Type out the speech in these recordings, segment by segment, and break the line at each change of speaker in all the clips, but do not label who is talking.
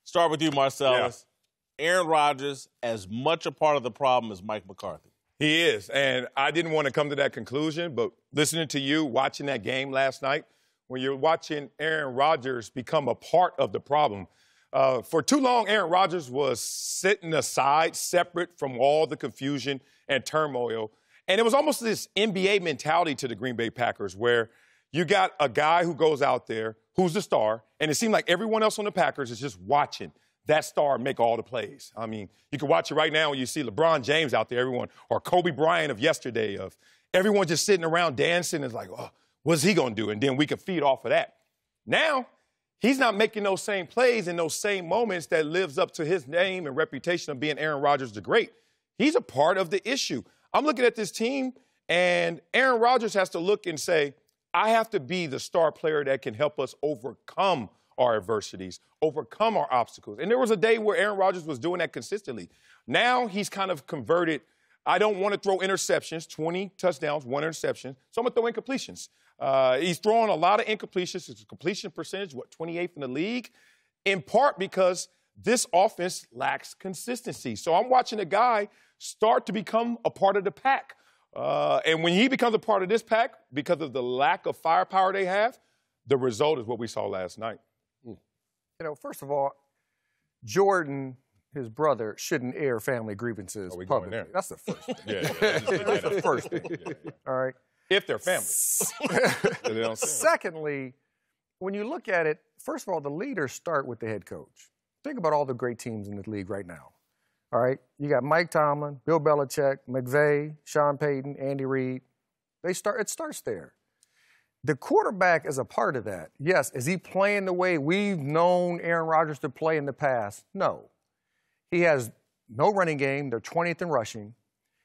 Start with you, Marcellus. Yeah. Aaron Rodgers as much a part of the problem as Mike McCarthy.
He is, and I didn't want to come to that conclusion, but listening to you, watching that game last night, when you're watching Aaron Rodgers become a part of the problem, for too long, Aaron Rodgers was sitting aside, separate from all the confusion and turmoil. And it was almost this NBA mentality to the Green Bay Packers where you got a guy who goes out there who's the star, and it seemed like everyone else on the Packers is just watching that star make all the plays. I mean, you can watch it right now when you see LeBron James out there, everyone, or Kobe Bryant of yesterday, of everyone just sitting around dancing and like, oh, what's he going to do? And then we can feed off of that. Now, he's not making those same plays in those same moments that lives up to his name and reputation of being Aaron Rodgers the Great. He's a part of the issue. I'm looking at this team, and Aaron Rodgers has to look and say, I have to be the star player that can help us overcome our adversities, overcome our obstacles. And there was a day where Aaron Rodgers was doing that consistently. Now he's kind of converted. I don't want to throw interceptions, 20 touchdowns, 1 interception, so I'm going to throw incompletions. He's throwing a lot of incompletions. His completion percentage, 28th in the league, in part because this offense lacks consistency. So I'm watching a guy start to become a part of the pack. And when he becomes a part of this pack, because of the lack of firepower they have, the result is what we saw last night.
You know, first of all, Jordan, his brother, shouldn't air family grievances publicly. That's the first thing. That's the first thing. All right?
If they're family.
Secondly, when you look at it, first of all, the leaders start with the head coach. Think about all the great teams in the league right now. All right? You got Mike Tomlin, Bill Belichick, McVay, Sean Payton, Andy Reid. It starts there. The quarterback is a part of that. Yes, is he playing the way we've known Aaron Rodgers to play in the past? No. He has no running game. They're 20th in rushing.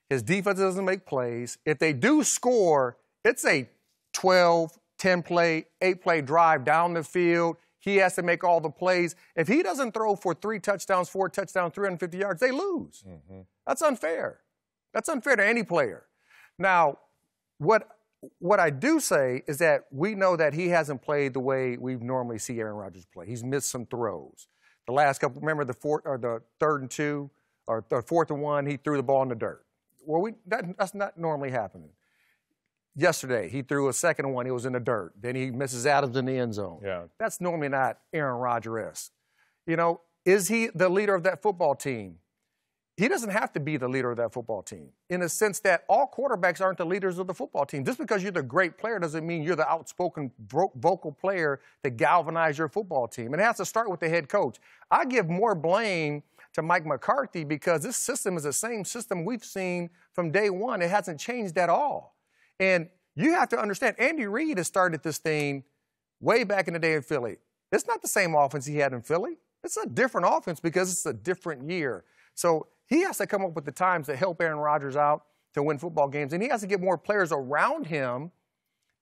His defense doesn't make plays. If they do score, it's a 12, 10-play, 8-play drive down the field. He has to make all the plays. If he doesn't throw for 3 touchdowns, 4 touchdowns, 350 yards, they lose. Mm-hmm. That's unfair. That's unfair to any player. Now, what I do say is that we know that he hasn't played the way we normally see Aaron Rodgers play. He's missed some throws. The last couple, remember the 3rd and 2 or the 4th and 1, he threw the ball in the dirt. Well, that's not normally happening. Yesterday, he threw a 2nd and 1. He was in the dirt. Then he misses Adams in the end zone. Yeah. That's normally not Aaron Rodgers-esque. You know, is he the leader of that football team? He doesn't have to be the leader of that football team in the sense that all quarterbacks aren't the leaders of the football team. Just because you're the great player doesn't mean you're the outspoken, vocal player to galvanize your football team. And it has to start with the head coach. I give more blame to Mike McCarthy because this system is the same system we've seen from day one. It hasn't changed at all. And you have to understand, Andy Reid has started this thing way back in the day in Philly. It's not the same offense he had in Philly. It's a different offense because it's a different year. So he has to come up with the times to help Aaron Rodgers out to win football games. And he has to get more players around him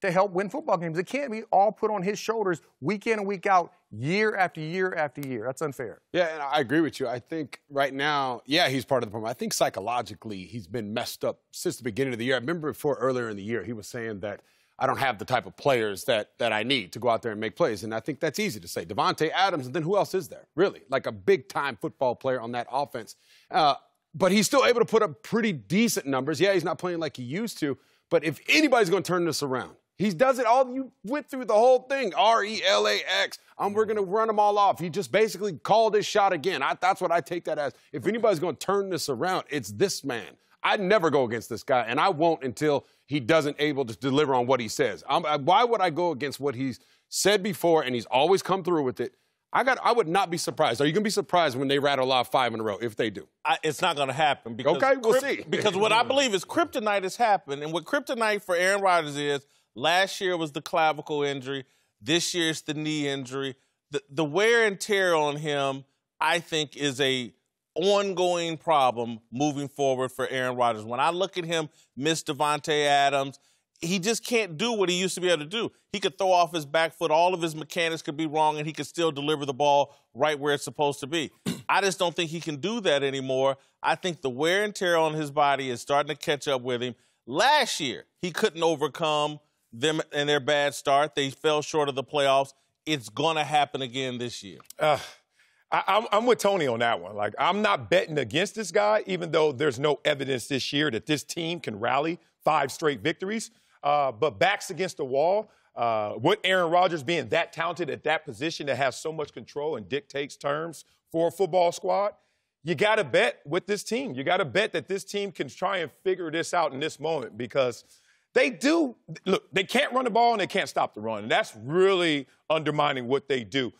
to help win football games. It can't be all put on his shoulders week in and week out, year after year after year. That's unfair.
Yeah, and I agree with you. I think right now, yeah, he's part of the problem. I think psychologically he's been messed up since the beginning of the year. I remember before earlier in the year he was saying that I don't have the type of players that I need to go out there and make plays. And I think that's easy to say. Davante Adams, and then who else is there, really? Like a big-time football player on that offense. But he's still able to put up pretty decent numbers. Yeah, he's not playing like he used to. But if anybody's going to turn this around, he does it all. You went through the whole thing, RELAX. We're going to run them all off. He just basically called his shot again. That's what I take that as. If anybody's going to turn this around, it's this man. I'd never go against this guy, and I won't until he doesn't able to deliver on what he says. Why would I go against what he's said before, and he's always come through with it? I would not be surprised. Are you going to be surprised when they rattle off 5 in a row, if they do?
It's not going to happen. Because
okay, we'll see.
Because what I believe is kryptonite has happened, and what kryptonite for Aaron Rodgers is, last year was the clavicle injury. This year it's the knee injury. The wear and tear on him, I think, is a ongoing problem moving forward for Aaron Rodgers. When I look at him miss Davante Adams, he just can't do what he used to be able to do. He could throw off his back foot. All of his mechanics could be wrong, and he could still deliver the ball right where it's supposed to be. I just don't think he can do that anymore. I think the wear and tear on his body is starting to catch up with him. Last year, he couldn't overcome them and their bad start. They fell short of the playoffs. It's going to happen again this year.
I'm with Tony on that one. Like, I'm not betting against this guy, even though there's no evidence this year that this team can rally 5 straight victories. But backs against the wall, with Aaron Rodgers being that talented at that position that has so much control and dictates terms for a football squad, you got to bet with this team. You got to bet that this team can try and figure this out in this moment because they do. Look, they can't run the ball and they can't stop the run. And that's really undermining what they do.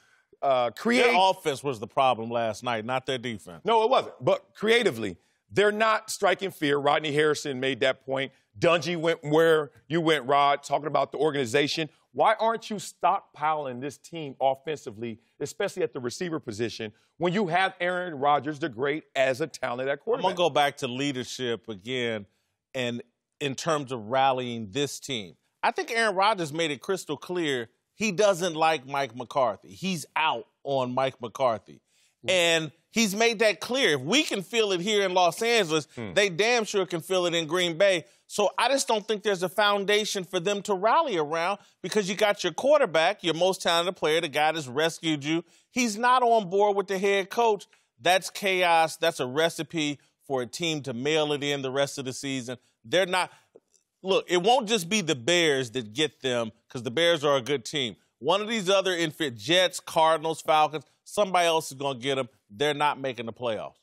Their offense was the problem last night, not their defense.
No, it wasn't. But creatively, they're not striking fear. Rodney Harrison made that point. Dungy went where you went, Rod, talking about the organization. Why aren't you stockpiling this team offensively, especially at the receiver position, when you have Aaron Rodgers, the great, as a talent at quarterback?
I'm going to go back to leadership again, and in terms of rallying this team. I think Aaron Rodgers made it crystal clear he doesn't like Mike McCarthy. He's out on Mike McCarthy. And he's made that clear. If we can feel it here in Los Angeles, they damn sure can feel it in Green Bay. So I just don't think there's a foundation for them to rally around because you got your quarterback, your most talented player, the guy that's rescued you. He's not on board with the head coach. That's chaos. That's a recipe for a team to mail it in the rest of the season. They're not – look, it won't just be the Bears that get them because the Bears are a good team. One of these other Jets, Cardinals, Falcons, somebody else is going to get them. They're not making the playoffs.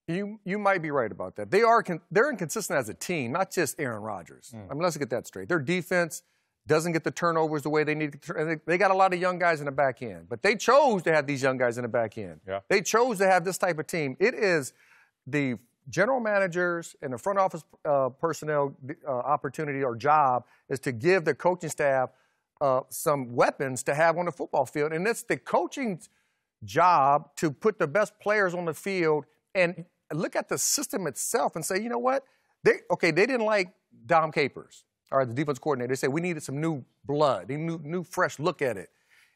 You might be right about that. They're inconsistent as a team, not just Aaron Rodgers. I mean, let's get that straight. Their defense doesn't get the turnovers the way they need to. They got a lot of young guys in the back end, but they chose to have these young guys in the back end.
Yeah.
They chose to have this type of team. It is the general managers and the front office personnel opportunity or job is to give the coaching staff some weapons to have on the football field. And it's the coaching's job to put the best players on the field and look at the system itself and say, you know what? They didn't like Dom Capers, or the defense coordinator. They said we needed some new blood, a new fresh look at it.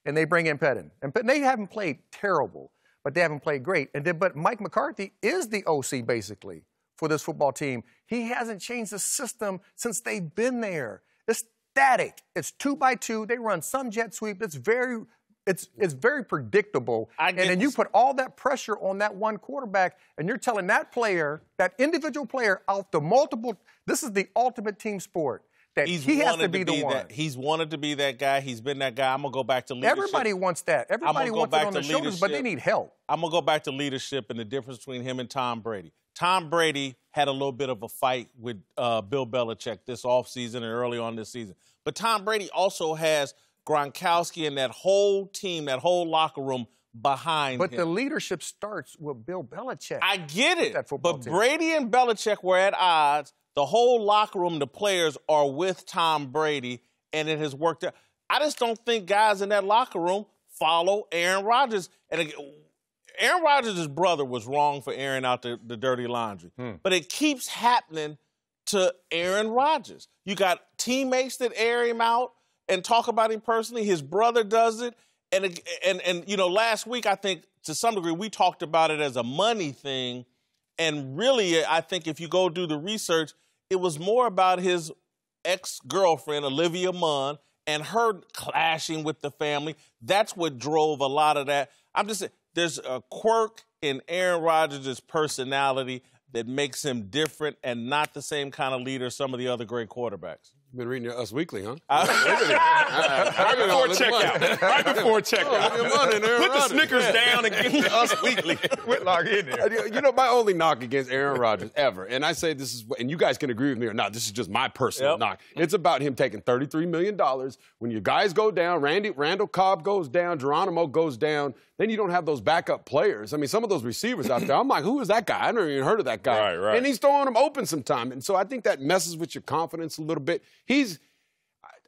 And they bring in Pettin. And they haven't played terrible, but they haven't played great. But Mike McCarthy is the OC, basically, for this football team. He hasn't changed the system since they've been there. It's static. It's 2-by-2. They run some jet sweep. It's very predictable. And then you put all that pressure on that one quarterback, and you're telling that player, that individual player, out the multiple. This is the ultimate team sport. That he has to be the one.
He's wanted to be that guy. He's been that guy. I'm going to go back to leadership.
Everybody wants that. Everybody wants it on their shoulders, but they need help.
I'm going to go back to leadership and the difference between him and Tom Brady. Tom Brady had a little bit of a fight with Bill Belichick this offseason and early on this season. But Tom Brady also has Gronkowski and that whole team, that whole locker room behind him.
But the leadership starts with Bill Belichick.
I get it.
But
Brady and Belichick were at odds. The whole locker room, the players are with Tom Brady, and it has worked out. I just don't think guys in that locker room follow Aaron Rodgers. And Aaron Rodgers' brother was wrong for airing out the dirty laundry. But it keeps happening to Aaron Rodgers. You got teammates that air him out and talk about him personally. His brother does it. And you know, last week, I think, to some degree, we talked about it as a money thing. And really, I think if you go do the research, it was more about his ex-girlfriend, Olivia Munn, and her clashing with the family. That's what drove a lot of that. I'm just saying, there's a quirk in Aaron Rodgers' personality that makes him different and not the same kind of leader some of the other great quarterbacks.
You've been reading Us Weekly, huh?
Right before checkout. Put the Snickers down and get to Us Weekly. Whitlock in there.
You know, my only knock against Aaron Rodgers ever, and I say this is, and you guys can agree with me or not, this is just my personal knock. It's about him taking $33 million. When your guys go down, Randall Cobb goes down, Geronimo goes down, then you don't have those backup players. I mean, some of those receivers out there, I'm like, who is that guy? I never even heard of that guy.
Right.
And he's throwing them open sometime. And so I think that messes with your confidence a little bit.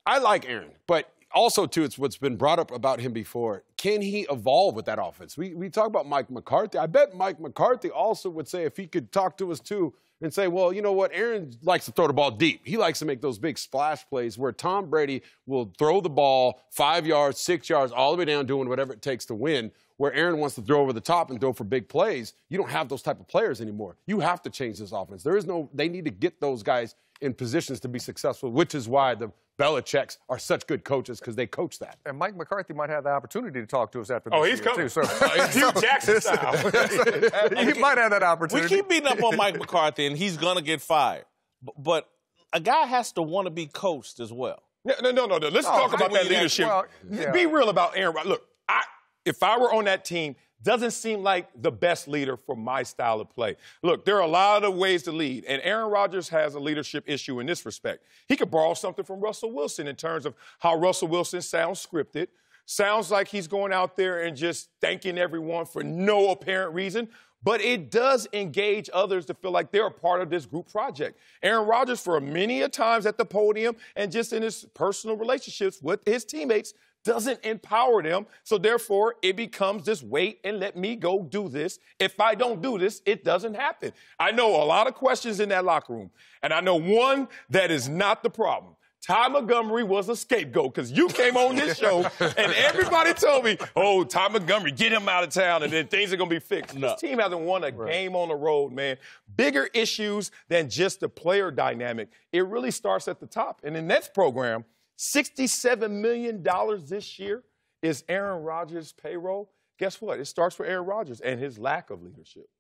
I like Aaron, but also, too, it's what's been brought up about him before. Can he evolve with that offense? We talk about Mike McCarthy. I bet Mike McCarthy also would say, if he could talk to us, too, and say, well, you know what? Aaron likes to throw the ball deep. He likes to make those big splash plays where Tom Brady will throw the ball 5 yards, 6 yards, all the way down doing whatever it takes to win, where Aaron wants to throw over the top and throw for big plays. You don't have those type of players anymore. You have to change this offense. They need to get those guys in positions to be successful, which is why the Belichicks are such good coaches, because they coach that.
And Mike McCarthy might have the opportunity to talk to us after this.
Oh, he's
year,
coming.
too, so.
Hugh Jackson style.
He might have that opportunity.
We keep beating up on Mike McCarthy, and he's going to get fired. But a guy has to want to be coached as well.
No. Let's talk about that leadership.
Well, yeah.
Be real about Aaron Rodgers. Look, if I were on that team, doesn't seem like the best leader for my style of play. Look, there are a lot of ways to lead, and Aaron Rodgers has a leadership issue in this respect. He could borrow something from Russell Wilson in terms of how Russell Wilson sounds scripted, sounds like he's going out there and just thanking everyone for no apparent reason, but it does engage others to feel like they're a part of this group project. Aaron Rodgers, for many a times at the podium and just in his personal relationships with his teammates, doesn't empower them. So therefore, it becomes this wait and let me go do this. If I don't do this, it doesn't happen. I know a lot of questions in that locker room, and I know one that is not the problem. Ty Montgomery was a scapegoat because you came on this show and everybody told me, oh, Ty Montgomery, get him out of town and then things are going to be fixed.
No.
This team hasn't won a game on the road, man. Bigger issues than just the player dynamic. It really starts at the top. And in the Nets program, $67 million this year is Aaron Rodgers' payroll. Guess what? It starts with Aaron Rodgers and his lack of leadership.